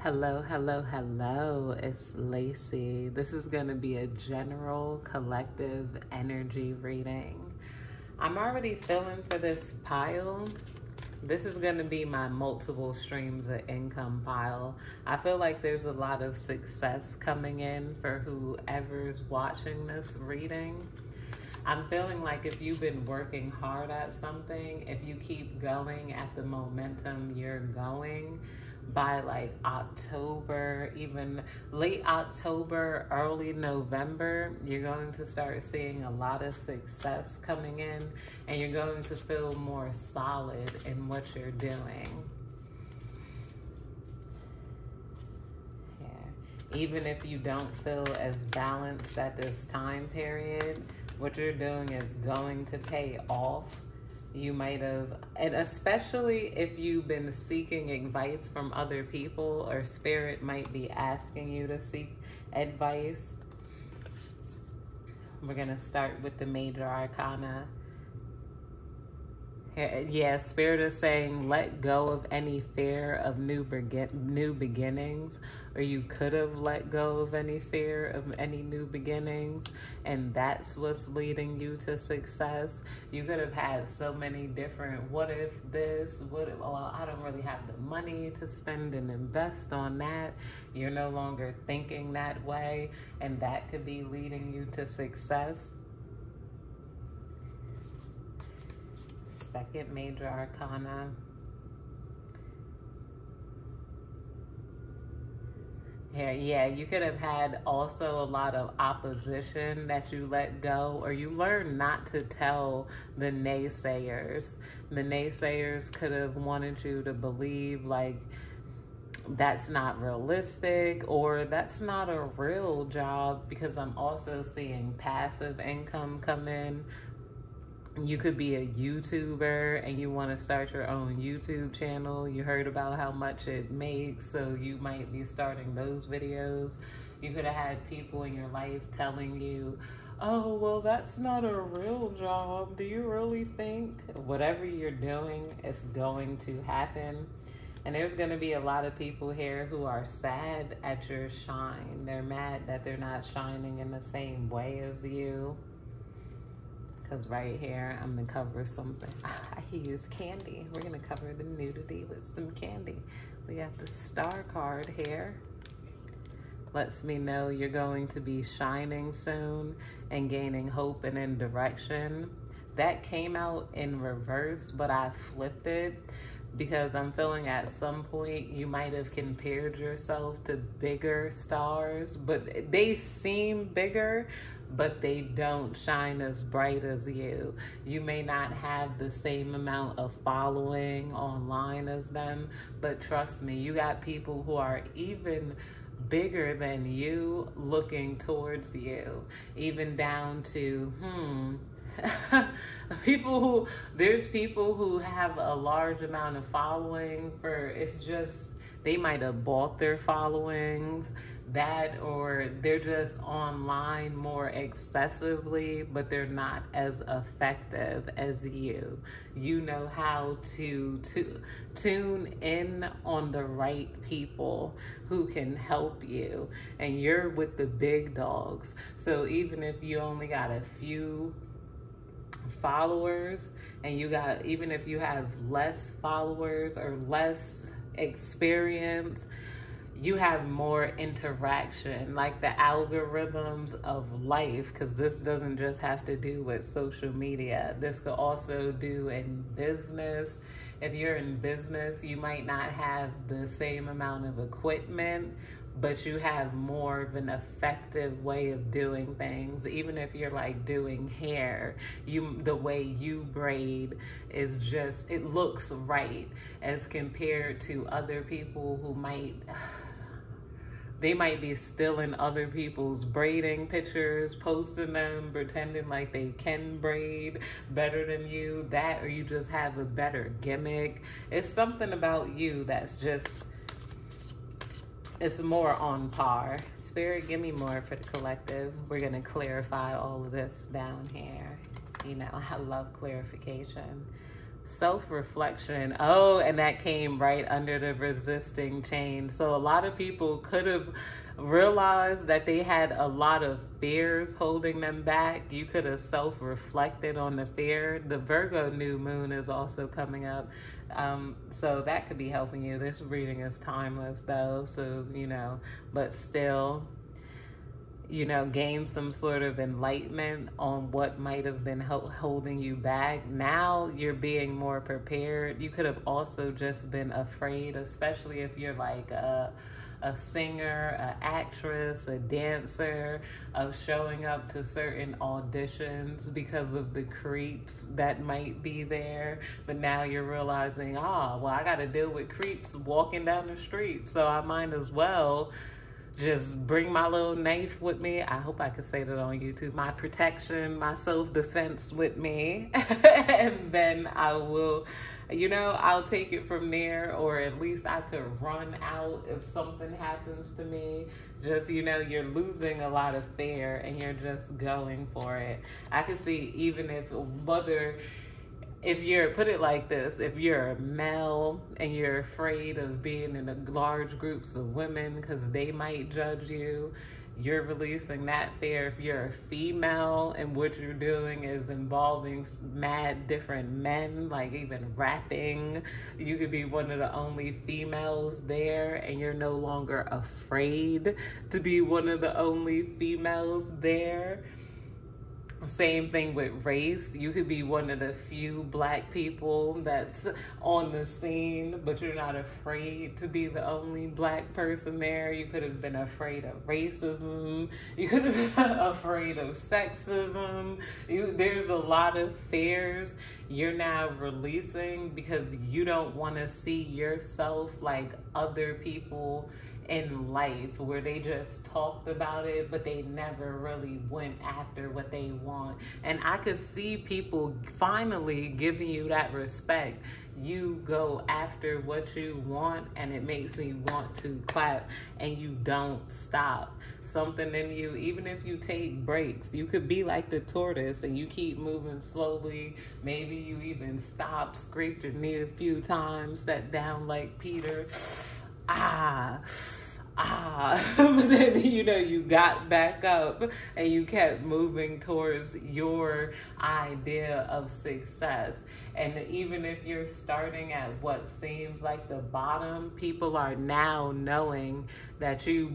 Hello, hello, hello. It's Lacey. This is going to be a general collective energy reading. I'm already feeling for this pile. This is going to be my multiple streams of income pile. I feel like there's a lot of success coming in for whoever's watching this reading. I'm feeling like if you've been working hard at something, if you keep going at the momentum you're going, by like October, even late October, early November, you're going to start seeing a lot of success coming in, and you're going to feel more solid in what you're doing. Yeah. Even if you don't feel as balanced at this time period, what you're doing is going to pay off. You might have, and especially if you've been seeking advice from other people, or spirit might be asking you to seek advice. We're going to start with the major arcana. Yeah, spirit is saying let go of any fear of new beginnings, or you could have let go of any fear of any new beginnings, and that's what's leading you to success. You could have had so many different what if this, what if, well, I don't really have the money to spend and invest on that. You're no longer thinking that way, and that could be leading you to success. Second major arcana. Here, yeah, you could have had also a lot of opposition that you let go, or you learned not to tell the naysayers. The naysayers could have wanted you to believe like that's not realistic, or that's not a real job, because I'm also seeing passive income come in. You could be a YouTuber and you want to start your own YouTube channel. You heard about how much it makes, so you might be starting those videos. You could have had people in your life telling you, oh, well, that's not a real job. Do you really think? Whatever you're doing is going to happen. And there's going to be a lot of people here who are sad at your shine. They're mad that they're not shining in the same way as you. Because right here, I'm going to cover something. I use candy. We're going to cover the nudity with some candy. We got the star card here. Lets me know you're going to be shining soon and gaining hope and in direction. That came out in reverse, but I flipped it because I'm feeling at some point you might have compared yourself to bigger stars, but they seem bigger, but they don't shine as bright as you. You may not have the same amount of following online as them, but trust me, you got people who are even bigger than you looking towards you, even down to, there's people who have a large amount of following for, it's just, they might have bought their followings, that, or they're just online more excessively, but they're not as effective as you. You know how to tune in on the right people who can help you, and you're with the big dogs. So even if you only got a few followers, and you got, even if you have less followers or less experience, you have more interaction, like the algorithms of life, because this doesn't just have to do with social media. This could also do in business. If you're in business, you might not have the same amount of equipment, but you have more of an effective way of doing things. Even if you're like doing hair, the way you braid is just, it looks right as compared to other people who they might be stealing other people's braiding pictures, posting them, pretending like they can braid better than you. That, or you just have a better gimmick. It's something about you that's just, it's more on par. Spirit, give me more for the collective. We're going to clarify all of this down here. You know, I love clarification. Self-reflection. Oh, and that came right under the resisting change. So a lot of people could have realized that they had a lot of fears holding them back. You could have self-reflected on the fear. The Virgo new moon is also coming up. So that could be helping you. This reading is timeless though. So, but still, gain some sort of enlightenment on what might have been holding you back. Now you're being more prepared. You could have also just been afraid, especially if you're like a singer, an actress, a dancer, of showing up to certain auditions because of the creeps that might be there. But now you're realizing, well, I got to deal with creeps walking down the street, so I might as well just bring my little knife with me. I hope I could say that on YouTube. My protection, my self-defense with me. And then I will, I'll take it from there, or at least I could run out if something happens to me. Just, you're losing a lot of fear and you're just going for it. I could see even if you're, put it like this, if you're a male and you're afraid of being in large groups of women because they might judge you, you're releasing that fear. If you're a female and what you're doing is involving mad different men, like even rapping, you could be one of the only females there and you're no longer afraid to be one of the only females there. Same thing with race. You could be one of the few black people that's on the scene, but you're not afraid to be the only black person there. You could have been afraid of racism. You could have been afraid of sexism. There's a lot of fears you're now releasing because you don't want to see yourself like other people in life, where they just talked about it but they never really went after what they want. And I could see people finally giving you that respect. You go after what you want and it makes me want to clap, and you don't stop. Something in you, even if you take breaks, you could be like the tortoise and you keep moving slowly. Maybe you even stop, scrape your knee a few times, sat down like Peter. But then, you got back up and you kept moving towards your idea of success. And even if you're starting at what seems like the bottom, people are now knowing that you're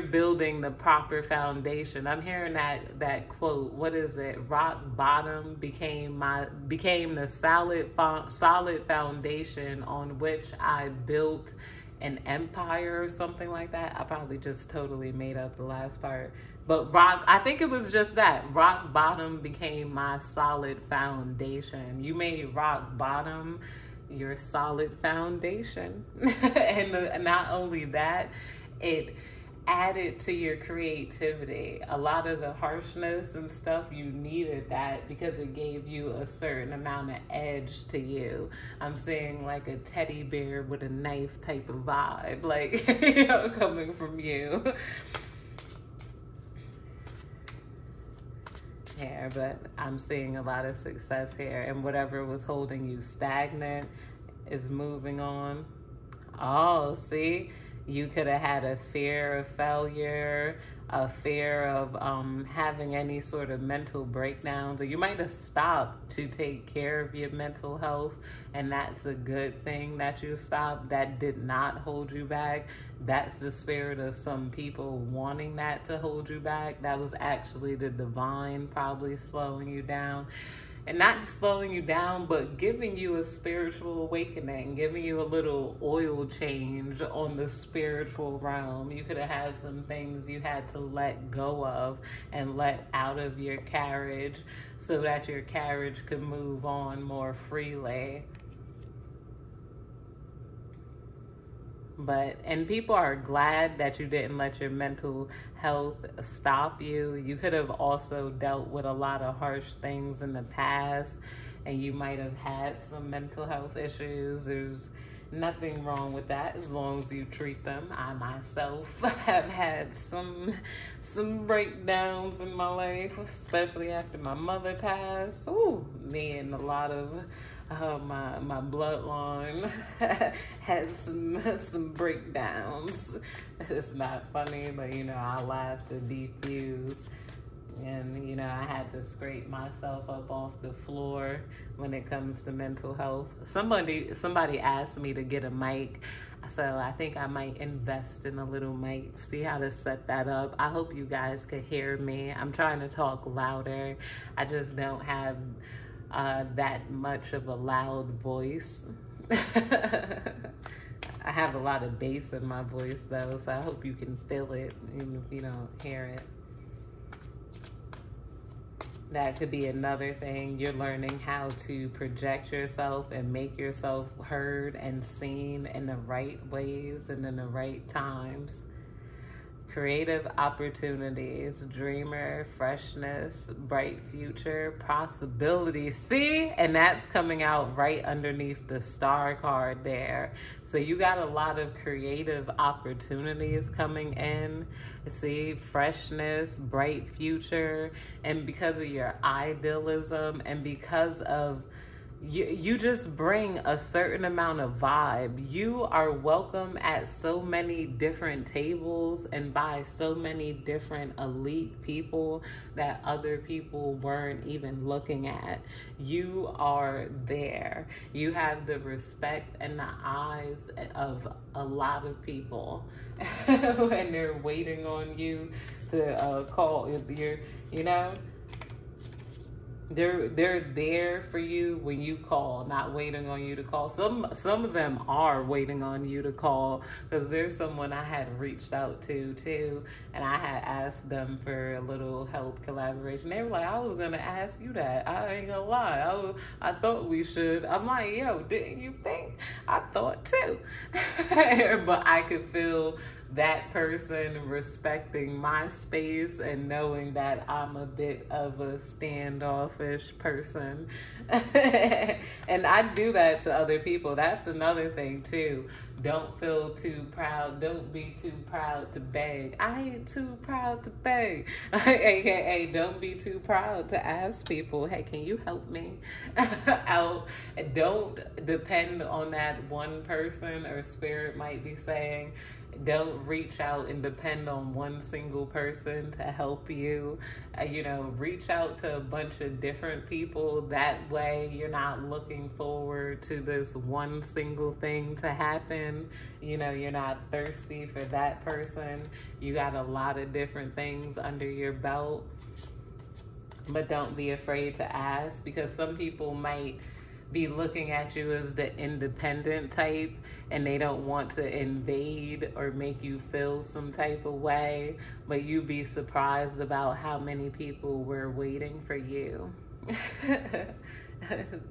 building the proper foundation. I'm hearing that quote. What is it? Rock bottom became the solid foundation on which I built an empire, or something like that. I probably just totally made up the last part. But I think it was just that. Rock bottom became my solid foundation. You made rock bottom your solid foundation. And not only that, it added to your creativity. A lot of the harshness and stuff, you needed that because it gave you a certain amount of edge to you. I'm seeing like a teddy bear with a knife type of vibe, like, coming from you. Yeah, but I'm seeing a lot of success here, and whatever was holding you stagnant is moving on. Oh, see? You could have had a fear of failure, a fear of having any sort of mental breakdowns, or you might have stopped to take care of your mental health, and that's a good thing that you stopped. That did not hold you back. That's the spirit of some people wanting that to hold you back. That was actually the divine probably slowing you down. And not just slowing you down, but giving you a spiritual awakening, giving you a little oil change on the spiritual realm. You could have had some things you had to let go of and let out of your carriage so that your carriage could move on more freely. And people are glad that you didn't let your mental health stop you. You could have also dealt with a lot of harsh things in the past, and you might have had some mental health issues. Nothing wrong with that as long as you treat them. I myself have had some breakdowns in my life, especially after my mother passed. Ooh, me and a lot of my bloodline had some breakdowns. It's not funny, but you know, I laugh to defuse. And, you know, I had to scrape myself up off the floor when it comes to mental health. Somebody asked me to get a mic, so I think I might invest in a little mic, see how to set that up. I hope you guys could hear me. I'm trying to talk louder. I just don't have that much of a loud voice. I have a lot of bass in my voice, though, so I hope you can feel it, even if you don't hear it. That could be another thing. You're learning how to project yourself and make yourself heard and seen in the right ways and in the right times. Creative opportunities, dreamer, freshness, bright future, possibilities. See? And that's coming out right underneath the star card there. So you got a lot of creative opportunities coming in. See? Freshness, bright future. And because of your idealism and because of you just bring a certain amount of vibe. You are welcome at so many different tables and by so many different elite people that other people weren't even looking at. You are there. You have the respect and the eyes of a lot of people. And they're waiting on you to call. You know? They're there for you when you call, not waiting on you to call. Some of them are waiting on you to call, because there's someone I had reached out to too, and I had asked them for a little help collaboration. They were like, I was gonna ask you that. I ain't gonna lie. I thought we should. I'm like, yo, didn't you think? I thought too. But I could feel that person respecting my space and knowing that I'm a bit of a standoffish person. And I do that to other people. That's another thing too. Don't feel too proud. Don't be too proud to beg. I ain't too proud to beg. AKA, don't be too proud to ask people, hey, can you help me out? Don't depend on that one person or spirit might be saying. Don't reach out and depend on one single person to help you. You know, reach out to a bunch of different people. That way you're not looking forward to this one single thing to happen. You know, you're not thirsty for that person. You got a lot of different things under your belt. But don't be afraid to ask, because some people might be looking at you as the independent type and they don't want to invade or make you feel some type of way, but you'd be surprised about how many people were waiting for you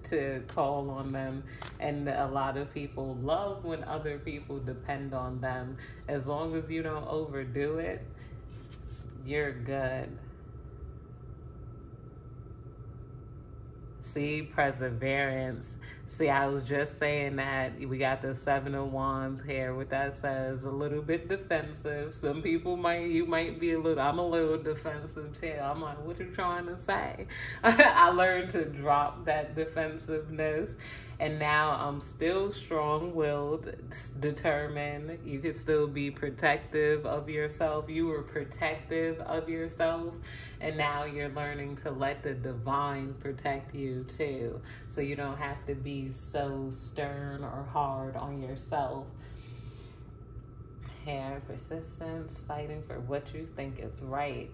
to call on them. And a lot of people love when other people depend on them. As long as you don't overdo it, you're good. See, perseverance. See, I was just saying that we got the Seven of Wands here. What that says, a little bit defensive. Some people you might be I'm a little defensive too. I'm like, what you trying to say? I learned to drop that defensiveness. And now I'm still strong-willed, determined. You can still be protective of yourself. You were protective of yourself. And now you're learning to let the divine protect you too. So you don't have to be so stern or hard on yourself. Here, persistence, fighting for what you think is right.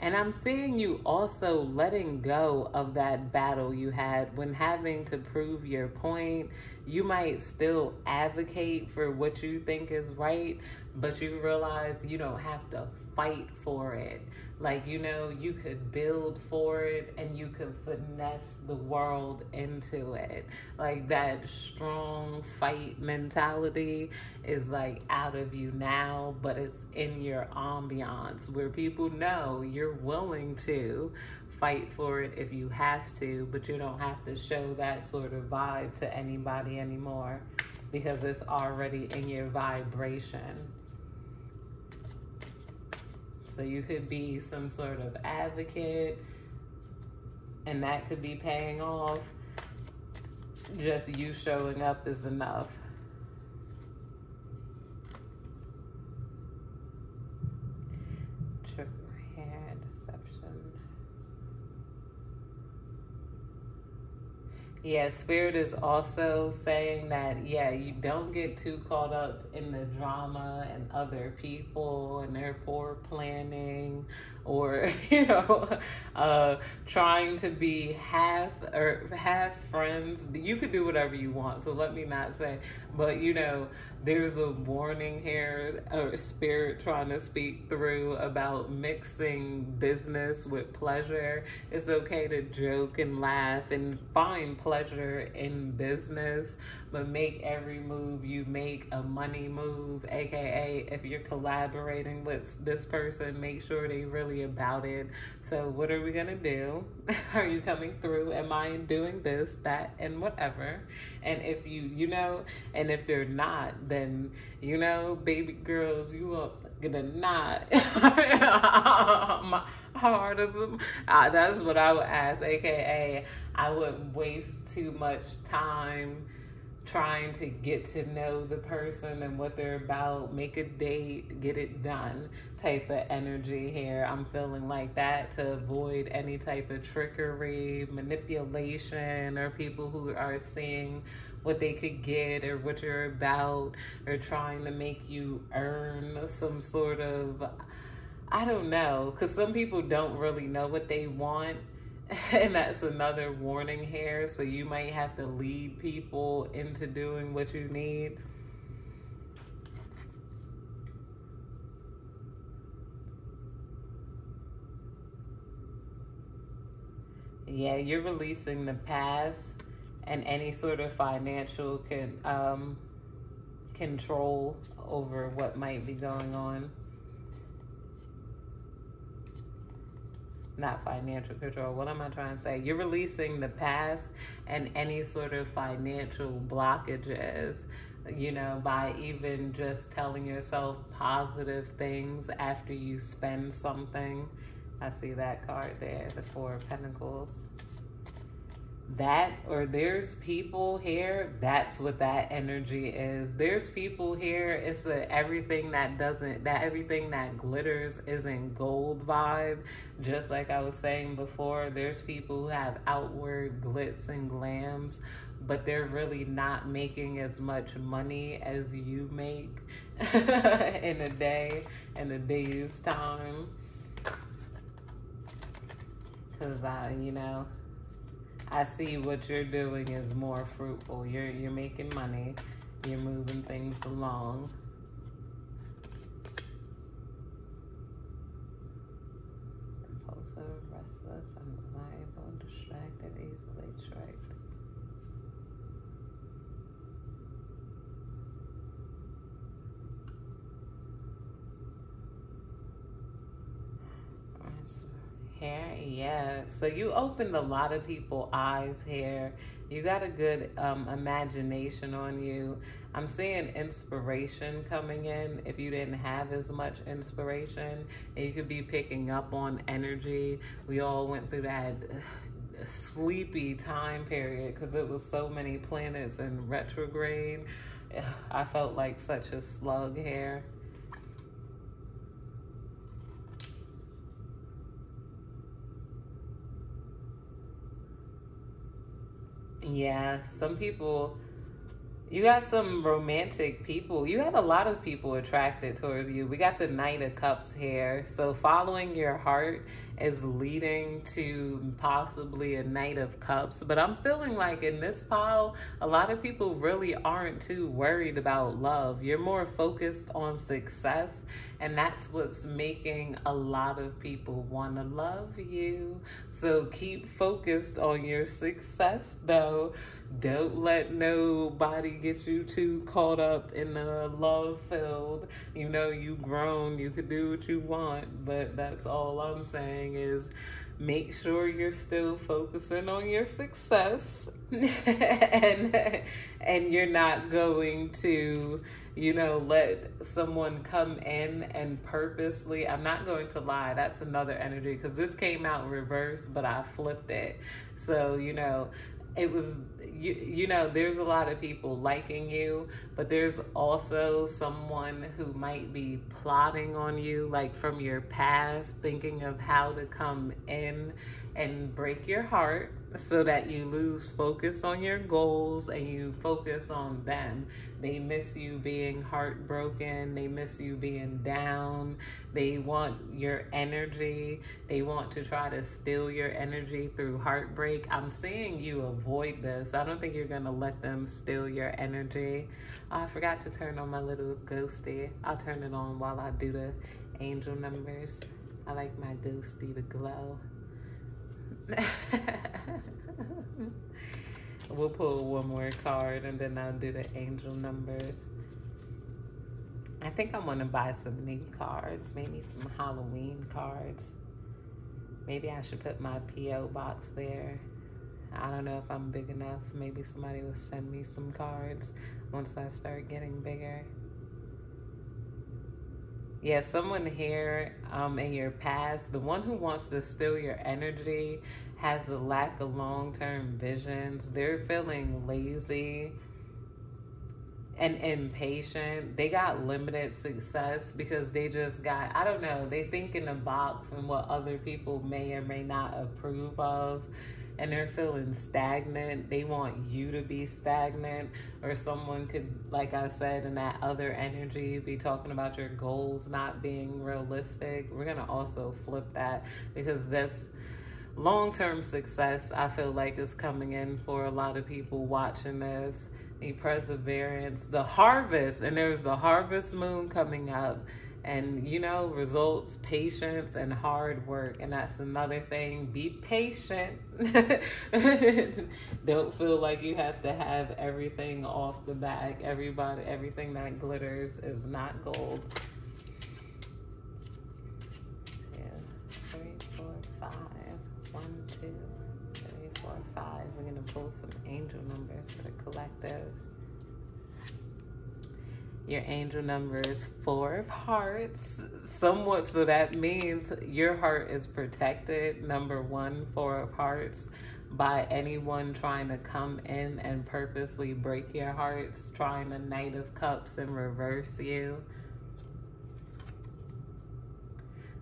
And I'm seeing you also letting go of that battle you had when having to prove your point. You might still advocate for what you think is right, but you realize you don't have to fight for it. Like, you know, you could build for it and you could finesse the world into it. Like, that strong fight mentality is like out of you now, but it's in your ambiance where people know you're willing to fight for it if you have to, but you don't have to show that sort of vibe to anybody anymore because it's already in your vibration. So you could be some sort of advocate, and that could be paying off. Just you showing up is enough. Trigger hair deception. Yeah, Spirit is also saying that, yeah, you don't get too caught up in the drama and other people and their poor planning or, trying to be half friends. You could do whatever you want, so let me not say, but, there's a warning here, or Spirit trying to speak through about mixing business with pleasure. It's okay to joke and laugh and find pleasure in business, but make every move you make a money move, aka if you're collaborating with this person, make sure they really about it. So what are we gonna do? Are you coming through? Am I doing this, that, and whatever? And if and if they're not, then baby girls, you are gonna not. My heart is that's what I would ask, aka I wouldn't waste too much time trying to get to know the person and what they're about, make a date, get it done type of energy here. I'm feeling like that, to avoid any type of trickery, manipulation, or people who are seeing what they could get or what you're about, or trying to make you earn some sort of, I don't know, because some people don't really know what they want. And that's another warning here. So you might have to lead people into doing what you need. Yeah, you're releasing the past and any sort of financial control over what might be going on. Not financial control. What am I trying to say? You're releasing the past and any sort of financial blockages, by even just telling yourself positive things after you spend something. I see that card there, the Four of Pentacles. That, or there's people here, that's what that energy is. There's people here, it's everything that glitters isn't gold vibe. Just like I was saying before, there's people who have outward glitz and glams, but they're really not making as much money as you make in a day, in a day's time. Because I see what you're doing is more fruitful. You're making money. You're moving things along. Impulsive, restless, unreliable, distracted, easily tricked. Hair, yeah. So you opened a lot of people's eyes here. You got a good imagination on you. I'm seeing inspiration coming in if you didn't have as much inspiration. And you could be picking up on energy. We all went through that sleepy time period because it was so many planets in retrograde. I felt like such a slug here. Yeah, some people, you got some romantic people. You had a lot of people attracted towards you. We got the Knight of Cups here. So following your heart is leading to possibly a Knight of Cups. But I'm feeling like in this pile, a lot of people really aren't too worried about love. You're more focused on success. And that's what's making a lot of people want to love you. So keep focused on your success, though. Don't let nobody get you too caught up in the love field. You grown, you could do what you want, but that's all I'm saying is make sure you're still focusing on your success and you're not going to, you know, let someone come in and purposely, I'm not going to lie, that's another energy, because this came out in reverse, but I flipped it. So, you know, it was, you know, there's a lot of people liking you, but there's also someone who might be plotting on you, like from your past, thinking of how to come in and break your heart so that you lose focus on your goals and you focus on them. They miss you being heartbroken. They miss you being down. They want your energy. They want to try to steal your energy through heartbreak. I'm seeing you avoid this. I don't think you're going to let them steal your energy. Oh, I forgot to turn on my little ghosty. I'll turn it on while I do the angel numbers. I like my ghosty to glow. We'll pull one more card and then I'll do the angel numbers. I think I want to buy some new cards, maybe some Halloween cards. Maybe I should put my P.O. box there. I don't know if I'm big enough. Maybe somebody will send me some cards once I start getting bigger. Yeah, someone here in your past, the one who wants to steal your energy, has a lack of long-term visions. They're feeling lazy and impatient. They got limited success because they just got, I don't know, they think in a box and what other people may or may not approve of. And they're feeling stagnant. They want you to be stagnant, or someone could, like I said, in that other energy, be talking about your goals not being realistic. We're gonna also flip that because this long-term success, I feel like, is coming in for a lot of people watching this. The perseverance, the harvest, and there's the harvest moon coming up. And, you know, results, patience, and hard work. And that's another thing. Be patient. Don't feel like you have to have everything off the back. Everything that glitters is not gold. 2, 3, 4, 5. 1, 2, 3, 4, 5. We're going to pull some angel numbers for the collective. Your angel number is 4 of hearts. Somewhat, so that means your heart is protected. Number 1, 4 of hearts, by anyone trying to come in and purposely break your hearts, trying the Knight of Cups and reverse you.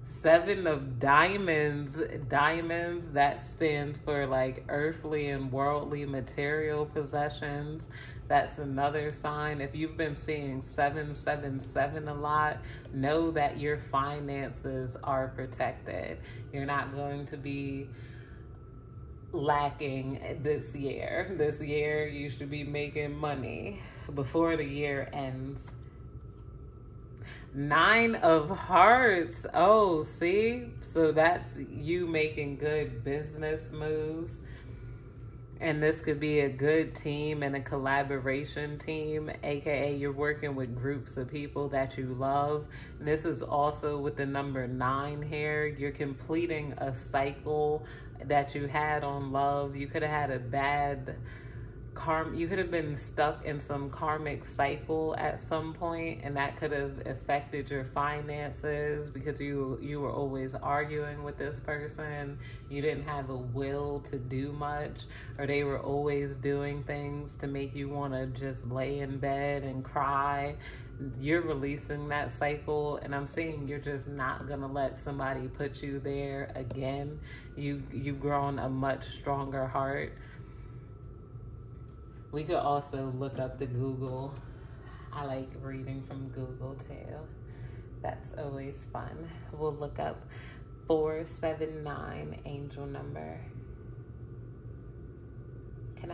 7 of diamonds. Diamonds, that stands for like earthly and worldly material possessions. That's another sign. If you've been seeing 777 a lot, know that your finances are protected. You're not going to be lacking this year. This year you should be making money before the year ends. 9 of hearts. Oh, see? So that's you making good business moves. And this could be a good team and a collaboration team, aka you're working with groups of people that you love. And this is also with the number 9 here. You're completing a cycle that you had on love. You could have had a bad you could have been stuck in some karmic cycle at some point, and that could have affected your finances because you were always arguing with this person. You didn't have a will to do much, or they were always doing things to make you want to just lay in bed and cry. You're releasing that cycle, and I'm saying you're just not gonna let somebody put you there again. You've grown a much stronger heart. We could also look up the Google. I like reading from Google too. That's always fun. We'll look up 479 angel number. I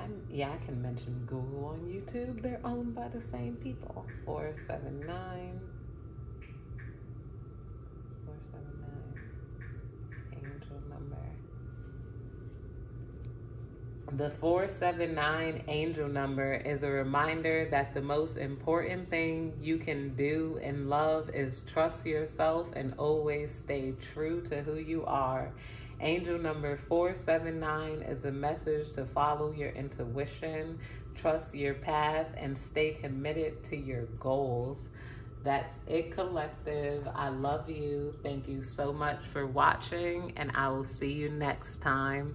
can mention Google on YouTube. They're owned by the same people. 479. 479 angel number. The 479 angel number is a reminder that the most important thing you can do in love is trust yourself and always stay true to who you are. Angel number 479 is a message to follow your intuition, trust your path, and stay committed to your goals. That's it, collective. I love you. Thank you so much for watching, and I will see you next time.